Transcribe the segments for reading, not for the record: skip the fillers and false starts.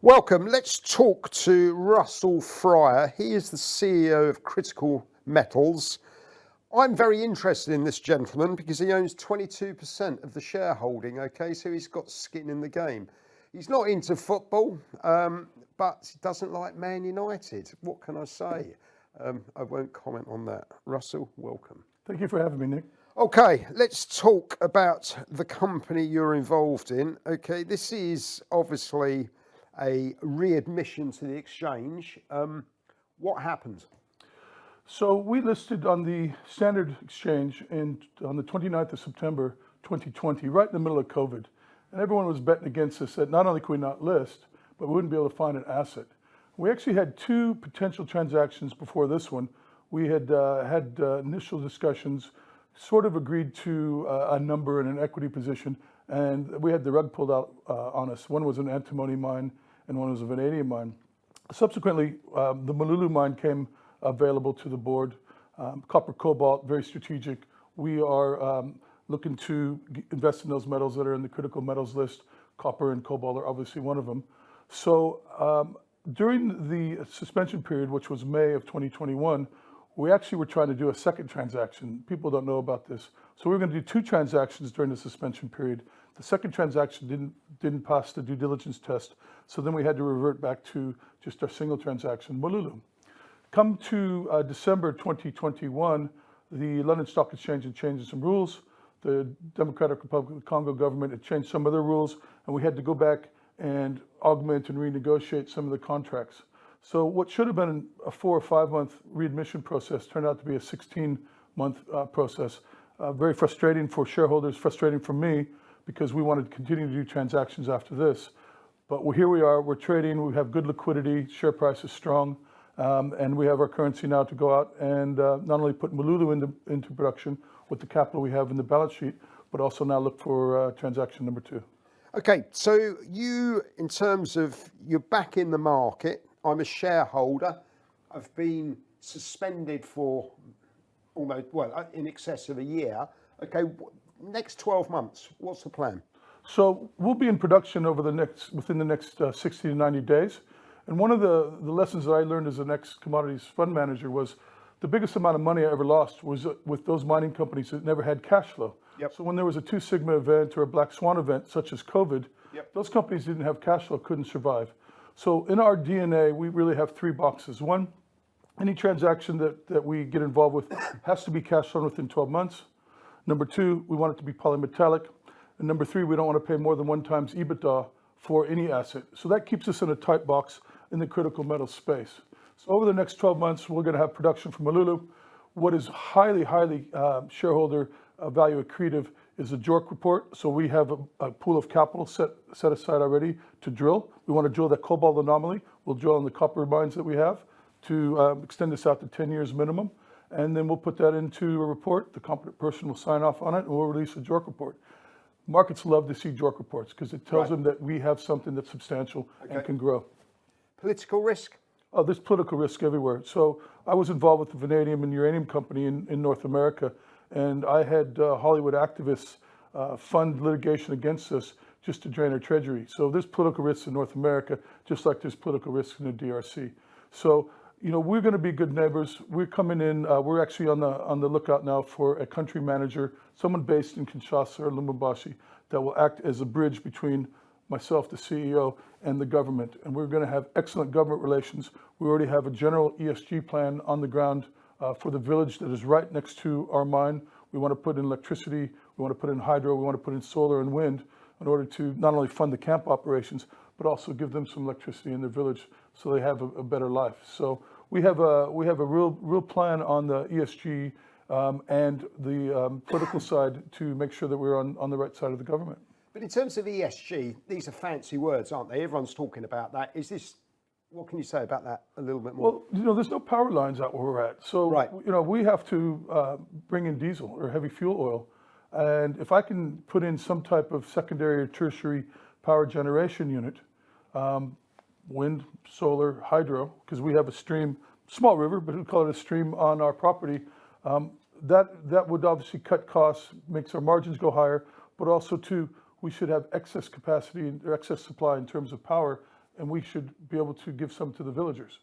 Welcome. Let's talk to Russell Fryer. He is the CEO of Critical Metals. I'm very interested in this gentleman because he owns 22% of the shareholding, okay? So he's got skin in the game. He's not into football, but he doesn't like Man United. What can I say? I won't comment on that. Russell, welcome. Thank you for having me, Nick. Okay, let's talk about the company you're involved in. Okay, this is obviously a readmission to the exchange. What happened? So we listed on the Standard Exchange on the 29th of September 2020, right in the middle of COVID. And everyone was betting against us that not only could we not list, but we wouldn't be able to find an asset. We actually had two potential transactions before this one. We had had initial discussions, sort of agreed to a number and an equity position, and we had the rug pulled out on us. One was an antimony mine and one was a vanadium mine. Subsequently, the Molulu mine came available to the board. Copper, cobalt, very strategic. We are looking to invest in those metals that are in the critical metals list. Copper and cobalt are obviously one of them. So during the suspension period, which was May of 2021, we actually were trying to do a second transaction. People don't know about this. So we were going to do two transactions during the suspension period. The second transaction didn't pass the due diligence test, so then we had to revert back to just our single transaction, Molulu. Come to December 2021, the London Stock Exchange had changed some rules. The Democratic Republic of the Congo government had changed some other rules, and we had to go back and augment and renegotiate some of the contracts. So what should have been a 4 or 5 month readmission process turned out to be a 16-month process. Very frustrating for shareholders, frustrating for me, because we wanted to continue to do transactions after this. But here we are, we're trading, we have good liquidity, share price is strong, and we have our currency now to go out and not only put Molulu into production with the capital we have in the balance sheet, but also now look for transaction number 2. Okay, so you, in terms of, you're back in the market. I'm a shareholder. I've been suspended for almost, well, in excess of a year. Okay, next 12 months, what's the plan? So we'll be in production within the next 60 to 90 days. And one of the lessons that I learned as an ex-commodities fund manager was the biggest amount of money I ever lost was with those mining companies that never had cash flow. Yep. So when there was a 2 Sigma event or a black swan event, such as COVID, yep, those companies didn't have cash flow, couldn't survive. So in our DNA, we really have 3 boxes. One, any transaction that we get involved with has to be cash flow within 12 months. Number 2, we want it to be polymetallic. And number 3, we don't want to pay more than 1 times EBITDA for any asset. So that keeps us in a tight box in the critical metal space. So over the next 12 months, we're going to have production from Molulu. What is highly shareholder value accretive is a JORC report. So we have a pool of capital set aside already to drill. We want to drill that cobalt anomaly. We'll drill on the copper mines that we have to extend this out to 10 years minimum. And then we'll put that into a report. The competent person will sign off on it, and we'll release a JORC report. Markets love to see JORC reports because it tells them that we have something that's substantial and can grow. Political risk? Oh, there's political risk everywhere. So I was involved with the vanadium and uranium company in North America, and I had Hollywood activists fund litigation against us just to drain our treasury. So there's political risks in North America, just like there's political risks in the DRC. So, you know, we're going to be good neighbors. We're coming in, we're actually on the lookout now for a country manager, someone based in Kinshasa or Lubumbashi, that will act as a bridge between myself, the CEO, and the government. And we're going to have excellent government relations. We already have a general ESG plan on the ground for the village that is right next to our mine. We want to put in electricity, we want to put in hydro, we want to put in solar and wind in order to not only fund the camp operations, but also give them some electricity in their village so they have a better life. So we have a real plan on the ESG and the political side to make sure that we're on the right side of the government. But in terms of ESG, these are fancy words, aren't they? Everyone's talking about that. Is this, what can you say about that a little bit more? Well, you know, there's no power lines out where we're at. So, right, you know, we have to bring in diesel or heavy fuel oil. And if I can put in some type of secondary or tertiary power generation unit, wind, solar, hydro, because we have a stream, small river, but we call it a stream on our property, that would obviously cut costs, makes our margins go higher, but also too, we should have excess capacity or excess supply in terms of power and we should be able to give some to the villagers,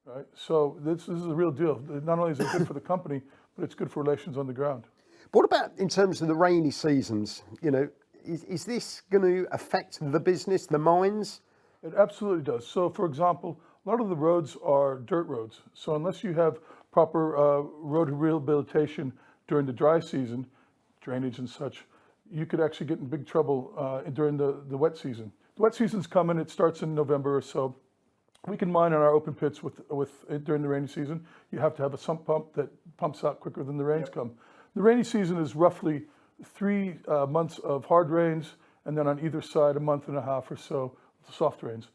right? So this is a real deal. Not only is it good for the company, but it's good for relations on the ground. What about in terms of the rainy seasons? You know, is this going to affect the business, the mines? It absolutely does. So, for example, a lot of the roads are dirt roads. So unless you have proper road rehabilitation during the dry season, drainage and such, you could actually get in big trouble during the wet season. The wet season's coming. It starts in November or so. We can mine on our open pits during the rainy season. You have to have a sump pump that pumps out quicker than the rains come. The rainy season is roughly 3 months of hard rains, and then on either side, a month and a half or so, soft rains.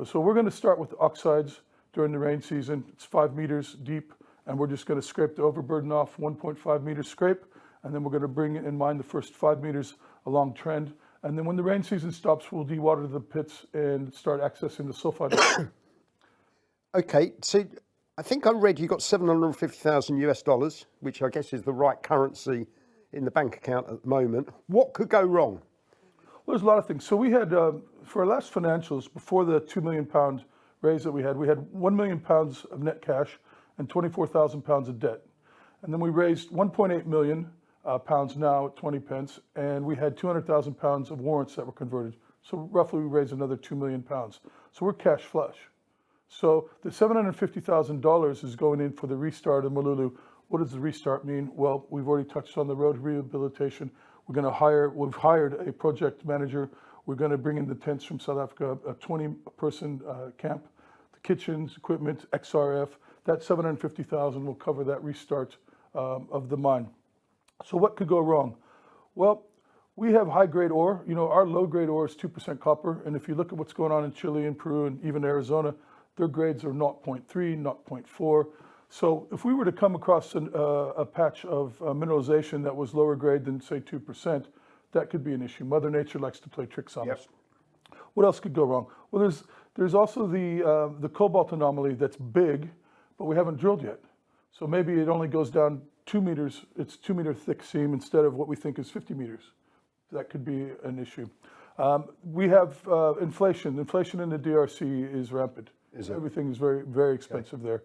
So we're going to start with the oxides during the rain season. It's 5 meters deep, and we're just going to scrape the overburden off, 1.5 meters scrape, and then we're going to bring in mine the first 5 meters along trend. And then when the rain season stops, we'll dewater the pits and start accessing the sulfide. Okay, so I think I read you got $750,000 US, which I guess is the right currency in the bank account at the moment. What could go wrong? Well, there's a lot of things. So we had, for our last financials, before the £2 million raise that we had £1 million of net cash and 24,000 pounds of debt. And then we raised 1.8 million pounds now at 20 pence, and we had 200,000 pounds of warrants that were converted. So roughly we raised another 2 million pounds. So we're cash flush. So the $750,000 is going in for the restart of Molulu. What does the restart mean? Well, we've already touched on the road rehabilitation. We've hired a project manager. We're going to bring in the tents from South Africa, a 20-person camp, the kitchens, equipment, XRF. That 750,000 will cover that restart of the mine. So what could go wrong? Well, we have high-grade ore. You know, our low-grade ore is 2% copper, and if you look at what's going on in Chile and Peru and even Arizona, their grades are 0.3, 0.4. So if we were to come across a patch of mineralization that was lower grade than, say, 2%, that could be an issue. Mother Nature likes to play tricks on us. What else could go wrong? Well, there's also the cobalt anomaly that's big, but we haven't drilled yet. So maybe it only goes down 2 meters. It's 2 meter thick seam instead of what we think is 50 meters. That could be an issue. We have inflation. Inflation in the DRC is rampant. Everything is very, very expensive there.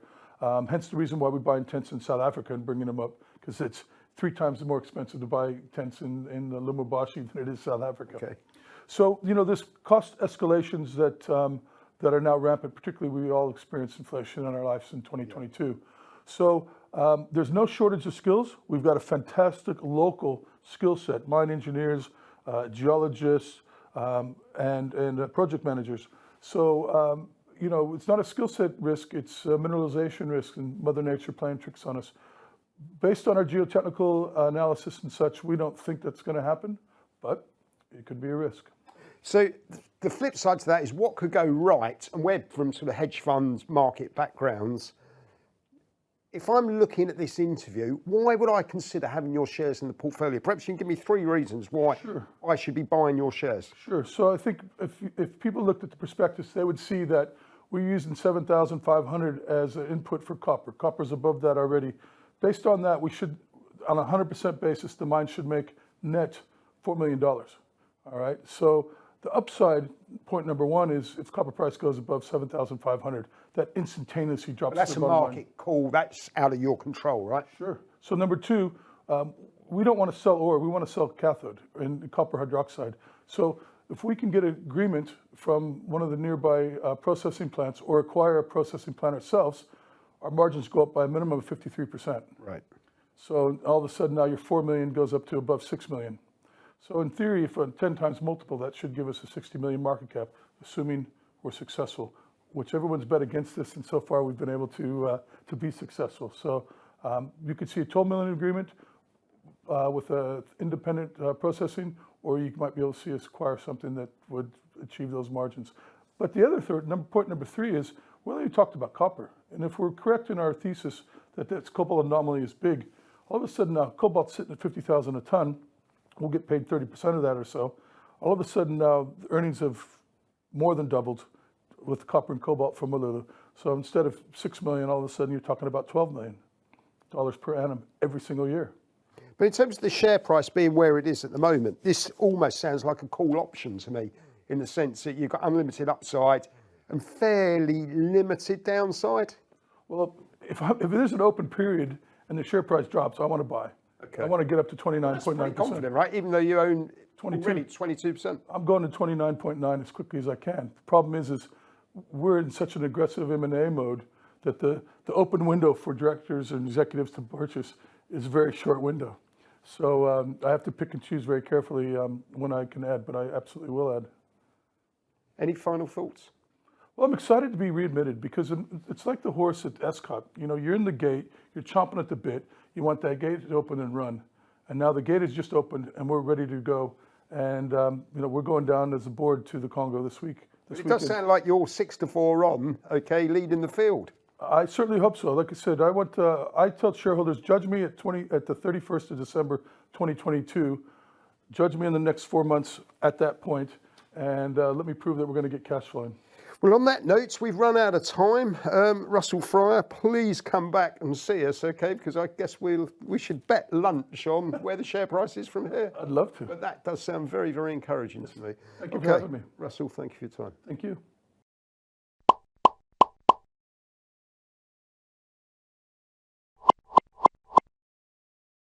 Hence the reason why we're buying tents in South Africa and bringing them up, because it's 3 times more expensive to buy tents in Lubumbashi than it is South Africa. Okay. So, you know, there's cost escalations that are now rampant. Particularly, we all experienced inflation in our lives in 2022. So there's no shortage of skills. We've got a fantastic local skill set: mine engineers, geologists, and project managers. So you know, it's not a skill set risk, it's a mineralization risk, and Mother Nature playing tricks on us. Based on our geotechnical analysis and such, we don't think that's going to happen, but it could be a risk. So the flip side to that is what could go right, and we're from sort of hedge funds, market backgrounds. If I'm looking at this interview, why would I consider having your shares in the portfolio? Perhaps you can give me 3 reasons why I should be buying your shares. Sure. So I think if people looked at the prospectus, they would see that we're using 7,500 as an input for copper. Copper's above that already. Based on that, we should, on a 100% basis, the mine should make net $4 million. All right. So the upside, point number 1, is if copper price goes above 7,500, that instantaneously drops. But that's a market call. That's out of your control, right? Sure. So number 2, we don't want to sell ore. We want to sell cathode and copper hydroxide. So if we can get an agreement from one of the nearby processing plants or acquire a processing plant ourselves, our margins go up by a minimum of 53%. Right. So all of a sudden now your 4 million goes up to above 6 million. So in theory, for a 10 times multiple, that should give us a 60 million market cap, assuming we're successful, which everyone's bet against this, and so far we've been able to be successful. So you could see a 12 million agreement with independent processing, or you might be able to see us acquire something that would achieve those margins. But the other point number 3 is, we already talked about copper. And if we're correct in our thesis that this cobalt anomaly is big, all of a sudden now cobalt's sitting at 50,000 a ton, we'll get paid 30% of that or so. All of a sudden now the earnings have more than doubled with copper and cobalt from Molulu. So instead of 6 million, all of a sudden you're talking about $12 million per annum every single year. But in terms of the share price being where it is at the moment, this almost sounds like a call option to me. in the sense that you've got unlimited upside and fairly limited downside? Well, if there's an open period and the share price drops, I want to buy. Okay. I want to get up to 29.9%. That's pretty confident, right? Even though you own 22. already 22%. I'm going to 29.9 as quickly as I can. The problem is we're in such an aggressive M&A mode that the open window for directors and executives to purchase is a very short window. So I have to pick and choose very carefully when I can add, but I absolutely will add. Any final thoughts? Well, I'm excited to be readmitted because it's like the horse at Escott. You know, you're in the gate, you're chomping at the bit, you want that gate to open and run. And now the gate is just opened and we're ready to go. And you know, we're going down as a board to the Congo this week. It does sound like you're 6-4 on, okay, leading the field. I certainly hope so. Like I said, I tell shareholders, judge me at the 31st of December, 2022. Judge me in the next 4 months at that point, and let me prove that we're going to get cash flowing. Well, on that note, we've run out of time. Russell Fryer, please come back and see us, okay? Because I guess we should bet lunch on where the share price is from here. I'd love to. But that does sound very, very encouraging to me. Thank you for having me. Russell, thank you for your time. Thank you.